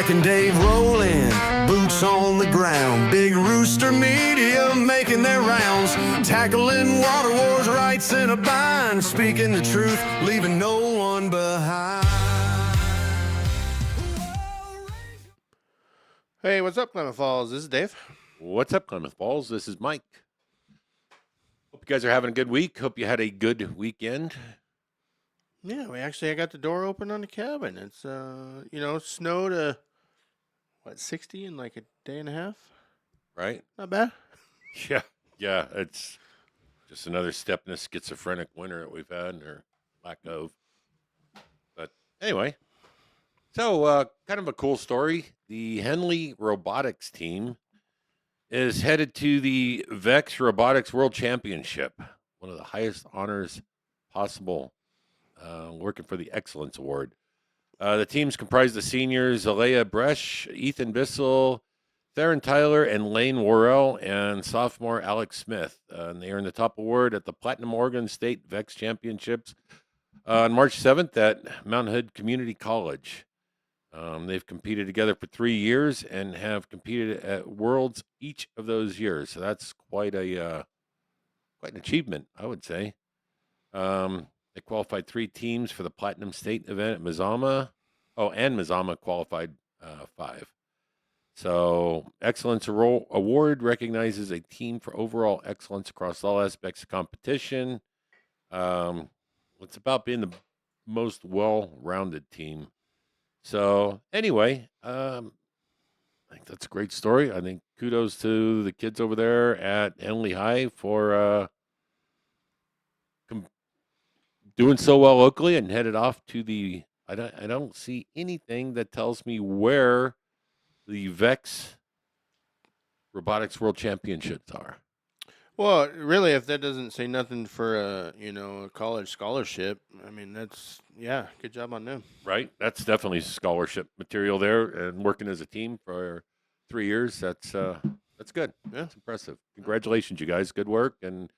Jack and Dave rolling, boots on the ground. Big Rooster Media making their rounds. Tackling water wars, rights in a bind. Speaking the truth, leaving no one behind. Hey, what's up, Klamath Falls? This is Dave. What's up, Klamath Falls? This is Mike. Hope you guys are having a good week. Hope you had a good weekend. Yeah, I got the door open on the cabin. It's, snowed, 60 in like a day and a half? Right? Not bad. Yeah. It's just another step in the schizophrenic winter that we've had, or lack of. But anyway, so kind of a cool story. The Henley robotics team is headed to the VEX Robotics World Championship, one of the highest honors possible, working for the Excellence Award. The team's comprised of seniors Alea Bresch, Ethan Bissell, Theron Tyler, and Lane Worrell, and sophomore Alex Smith. And they earned the top award at the Platinum Oregon State VEX Championships on March 7th at Mount Hood Community College. They've competed together for 3 years and have competed at Worlds each of those years. So that's quite an achievement, I would say. They qualified 3 teams for the Platinum State event at Mazama. Oh, and Mazama qualified 5. So, Excellence Award recognizes a team for overall excellence across all aspects of competition. It's about being the most well-rounded team. So, anyway, I think that's a great story. I think kudos to the kids over there at Henley High for doing so well locally and headed off to the. I don't see anything that tells me where the VEX Robotics World Championships are. Well, really, if that doesn't say nothing for a college scholarship, I mean, good job on them. Right? That's definitely scholarship material there, and working as a team for 3 years, that's good. Yeah, it's impressive. Congratulations, you guys. Good work, and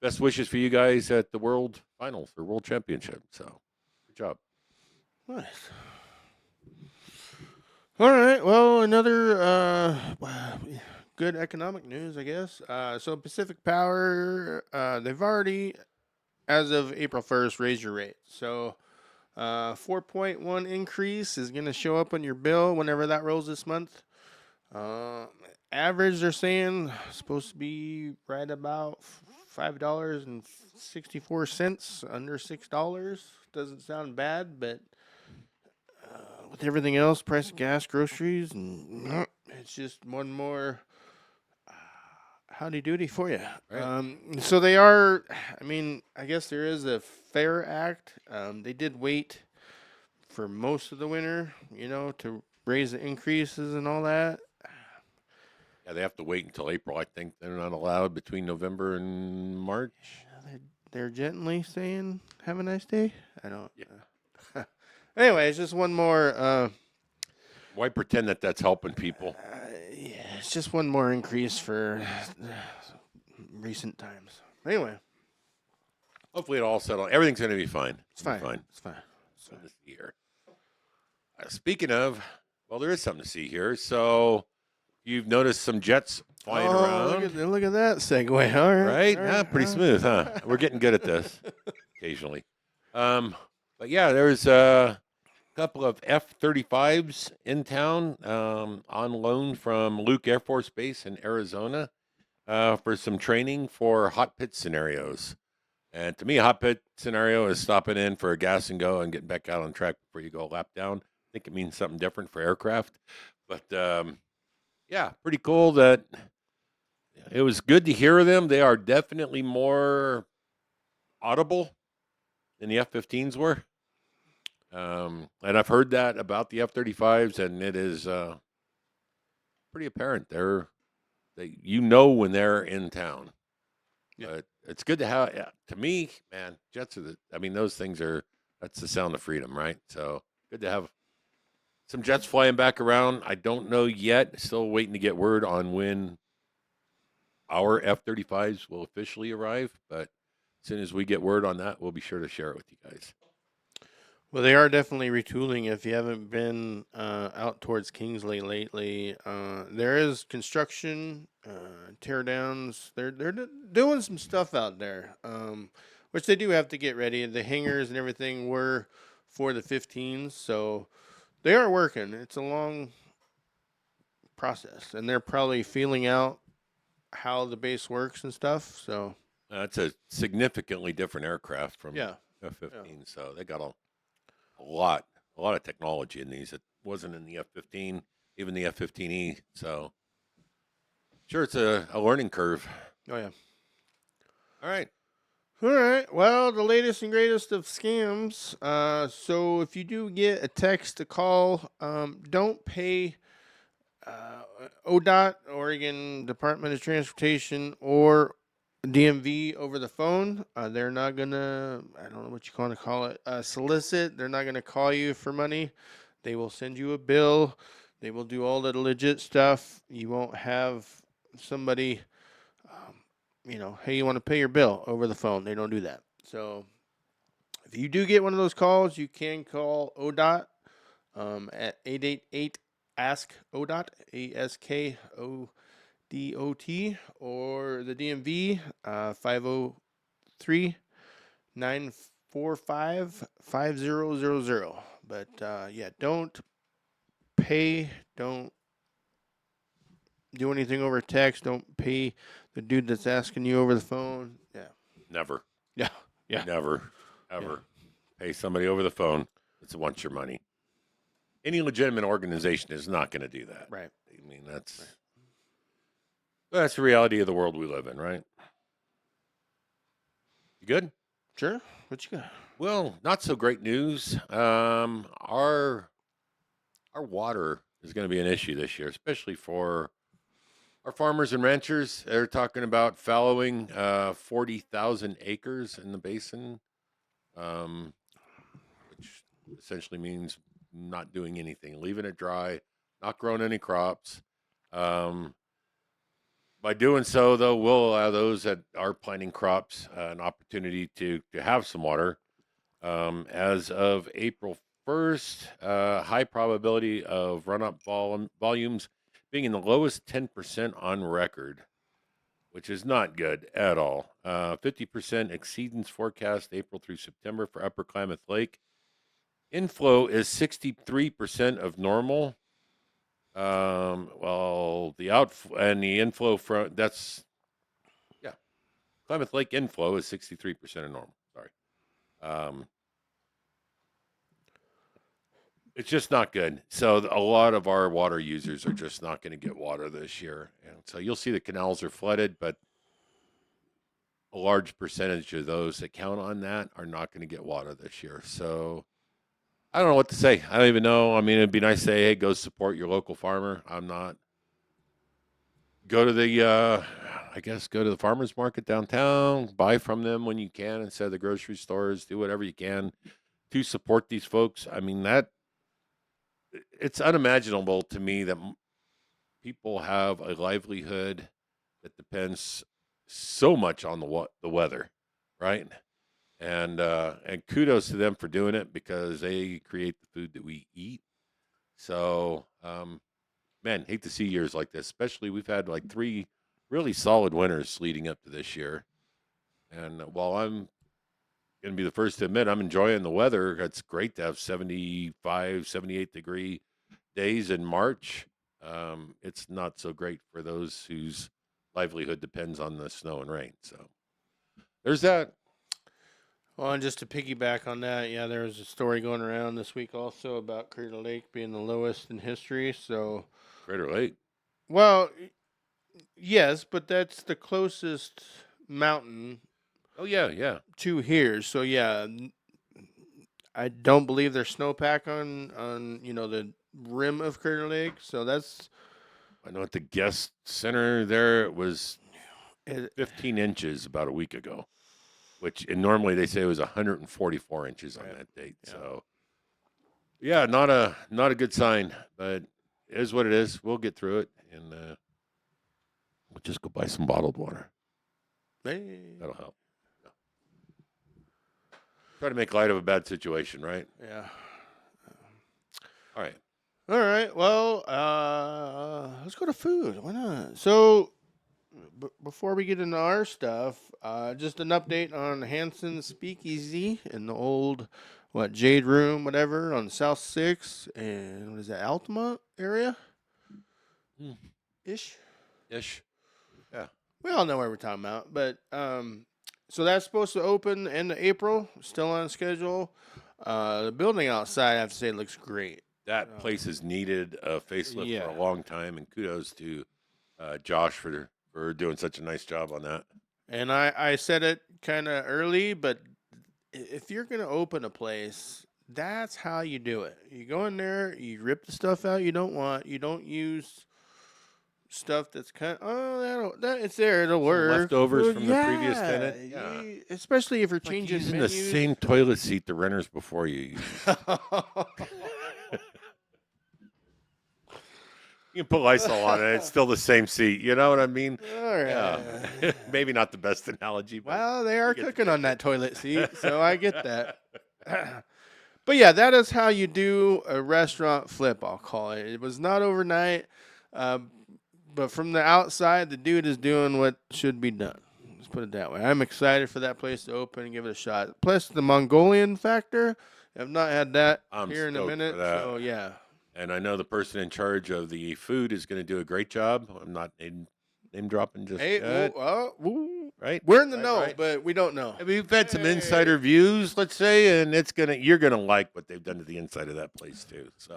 best wishes for you guys at the World Finals or World Championship. So, good job. Nice. All right. Well, another good economic news, I guess. So Pacific Power, they've already, as of April 1st, raised your rate. So 4.1 increase is going to show up on your bill whenever that rolls this month. Average, they're saying, supposed to be right about $5.64, under $6. Doesn't sound bad, but with everything else, price of gas, groceries, and it's just one more howdy doody for you. Right. So they are, I guess there is a FAIR Act. They did wait for most of the winter, to raise the increases and all that. Yeah, they have to wait until April. I think they're not allowed between November and March. They're gently saying, have a nice day. I don't. Yeah. Anyway, it's just one more. Why pretend that that's helping people? It's just one more increase for recent times. Anyway. Hopefully it all settle. Everything's going to be fine. It's fine. This year. Speaking of, well, there is something to see here. So you've noticed some jets flying around. Look at that segue. All right. Right? Pretty smooth, huh? We're getting good at this occasionally. But yeah, there's a couple of F35's in town on loan from Luke Air Force Base in Arizona for some training for hot pit scenarios. And to me, a hot pit scenario is stopping in for a gas and go and getting back out on track before you go a lap down. I think it means something different for aircraft. But yeah, pretty cool that it was good to hear them. They are definitely more audible than the F-15s were. And I've heard that about the F-35s, and it is pretty apparent. When they're in town. Yeah. But it's good to have. To me, man, jets are those things that's the sound of freedom, right? So good to have some jets flying back around. I don't know yet. Still waiting to get word on when our F-35s will officially arrive. But as soon as we get word on that, we'll be sure to share it with you guys. Well, they are definitely retooling. If you haven't been out towards Kingsley lately, there is construction, tear downs. They're doing some stuff out there, which they do have to get ready. The hangars and everything were for the 15s, so they are working. It's a long process, and they're probably feeling out how the base works and stuff. So It's a significantly different aircraft from yeah, F-15, so they got a lot of technology in these. It wasn't in the F-15, even the F-15E. So sure, it's a learning curve. oh yeah. All right. All right. Well, the latest and greatest of scams. So if you do get a text, a call, don't pay ODOT, Oregon Department of Transportation, or DMV over the phone. They're not gonna. I don't know what you want to call it. Solicit. They're not gonna call you for money. They will send you a bill. They will do all the legit stuff. You won't have somebody hey, you want to pay your bill over the phone. They don't do that. So if you do get one of those calls, you can call ODOT at 888 ask ODOT, ASKODOT, or the DMV 503 945 5000. But yeah, don't pay, don't do anything over text, don't pay the dude that's asking you over the phone. Yeah. Never, Yeah. Yeah. never, ever pay somebody over the phone that wants your money. Any legitimate organization is not going to do that. Right. I mean, that's the reality of the world we live in, right? You good? Sure. What you got? Well, not so great news. Our water is going to be an issue this year, especially for our farmers and ranchers. They're talking about fallowing 40,000 acres in the basin, which essentially means not doing anything, leaving it dry, not growing any crops. By doing so, though, we'll allow those that are planting crops an opportunity to have some water. As of April 1st, high probability of run-up volumes being in the lowest 10% on record, which is not good at all. 50% exceedance forecast April through September for Upper Klamath Lake. Inflow is 63% of normal. Well, the outflow and the inflow from Klamath Lake inflow is 63% of normal. Sorry. It's just not good. So a lot of our water users are just not going to get water this year. And so you'll see the canals are flooded, but a large percentage of those that count on that are not going to get water this year. So I don't know what to say. I don't even know. I mean, it'd be nice to say, hey, go support your local farmer. I'm not. Go to the, go to the farmer's market downtown, buy from them when you can instead of the grocery stores, do whatever you can to support these folks. I mean, it's unimaginable to me that people have a livelihood that depends so much on the weather, right? And kudos to them for doing it because they create the food that we eat. So, man, hate to see years like this. Especially we've had like 3 really solid winters leading up to this year. And while I'm going to be the first to admit I'm enjoying the weather, it's great to have 75, 78 degree days in March. It's not so great for those whose livelihood depends on the snow and rain. So there's that. Well, and just to piggyback on that, yeah, there was a story going around this week also about Crater Lake being the lowest in history. So, Crater Lake. well, yes, but that's the closest mountain Oh yeah. to here. So yeah, I don't believe there's snowpack on the rim of Crater Lake. So that's I know at the guest center there it was it, 15 inches about a week ago, which and normally they say it was 144 inches on Right. that date. Yeah. So yeah, not a good sign, but it is what it is. We'll get through it, and we'll just go buy some bottled water. hey. That'll help. Try to make light of a bad situation, right? Yeah. All right. All right. Well, let's go to food. Why not? So, before we get into our stuff, just an update on Hanson's Speakeasy in the old, Jade Room, whatever, on South 6 and what is that, Altamont area? Hmm. Ish. Ish. Yeah. We all know what we're talking about. But, so that's supposed to open end of April, still on schedule. The building outside, I have to say, looks great. That place has needed a facelift Yeah. for a long time, and kudos to Josh for doing such a nice job on that. And I said it kind of early, but if you're going to open a place, that's how you do it. You go in there, you rip the stuff out you don't want. You don't use stuff that's kind of, it's there, it'll work. Leftovers Well, from the previous tenant. Yeah. Especially if you're Like changing using menus. the same toilet seat the renters before you used. You can put Lysol on it. It's still the same seat. You know what I mean? All right. Yeah. Maybe not the best analogy. But Well, they are get the cooking on that toilet seat, so I get that. But yeah, that is how you do a restaurant flip, I'll call it. It was not overnight, but from the outside, the dude is doing what should be done. Let's put it that way. I'm excited for that place to open and give it a shot. Plus, the Mongolian factor, I've not had that I'm here in a stoked minute, for that. so yeah. And I know the person in charge of the food is going to do a great job. I'm not name dropping just Hey, yet. Right? we're in the Right, know, right. but we don't know. I mean, we've had some insider views, let's say, and you're gonna like what they've done to the inside of that place too. So,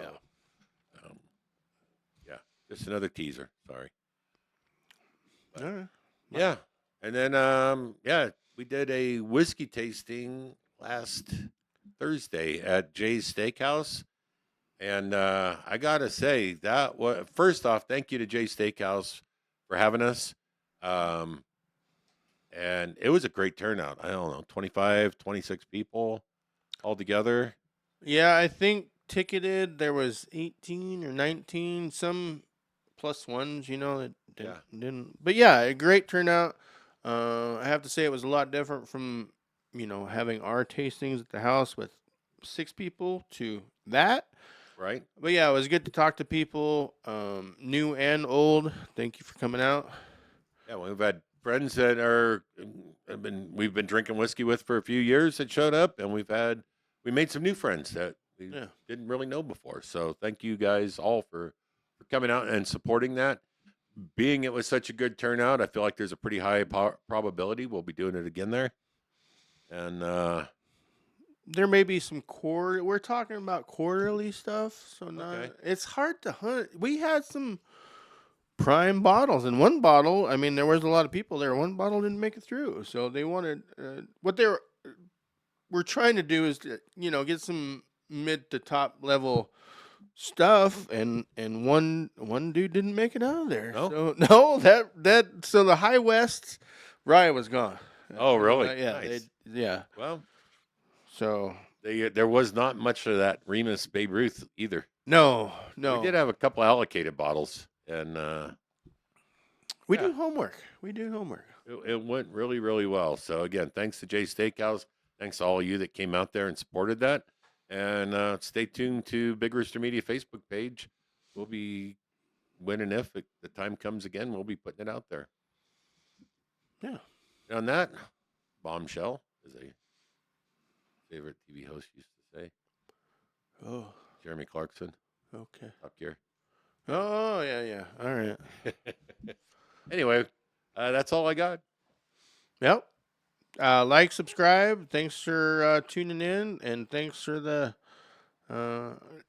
yeah, just another teaser. Sorry. All right. Yeah, and then we did a whiskey tasting last Thursday at Jay's Steakhouse, and I gotta say that was first off, thank you to Jay's Steakhouse for having us. And it was a great turnout. I don't know, 25, 26 people all together. Yeah, I think ticketed there was 18 or 19, some plus ones, that didn't. But yeah, a great turnout. I have to say it was a lot different from, having our tastings at the house with 6 people to that. Right. But yeah, it was good to talk to people, new and old. Thank you for coming out. Yeah, we've had friends that we've been drinking whiskey with for a few years that showed up, and we made some new friends that we didn't really know before. So thank you guys all for coming out and supporting that. Being it was such a good turnout, I feel like there's a pretty high probability we'll be doing it again there. And there may be some we're talking about quarterly stuff, so it's hard to hunt. We had some prime bottles, and one bottle, I mean, there was a lot of people there. One bottle didn't make it through, so they wanted what we're trying to do is to, get some mid to top level stuff, and one dude didn't make it out of there. No? So no, so the High West rye was gone. Oh, really? Yeah, Nice. Well, so there was not much of that Remus Babe Ruth either. no. We did have a couple allocated bottles, and we do homework. it went really, really well. So again, thanks to Jay's Steakhouse. Thanks to all of you that came out there and supported that. And stay tuned to Big Rooster Media Facebook page. We'll be if the time comes again, we'll be putting it out there. Yeah. And on that, Bombshell, as a favorite TV host used to say. Oh. Jeremy Clarkson. Okay. Up here. Oh, yeah. All right. Anyway, that's all I got. Yep. Like, subscribe. Thanks for tuning in, and thanks for the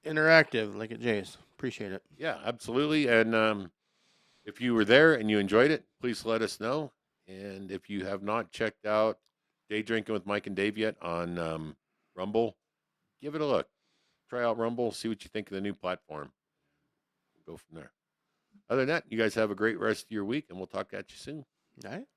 interactive, like at Jay's. Appreciate it. Yeah, absolutely. And if you were there and you enjoyed it, please let us know. And if you have not checked out Day Drinking with Mike and Dave yet on Rumble, give it a look. Try out Rumble, see what you think of the new platform. Go from there. Other than that, you guys have a great rest of your week, and we'll talk at you soon. All right.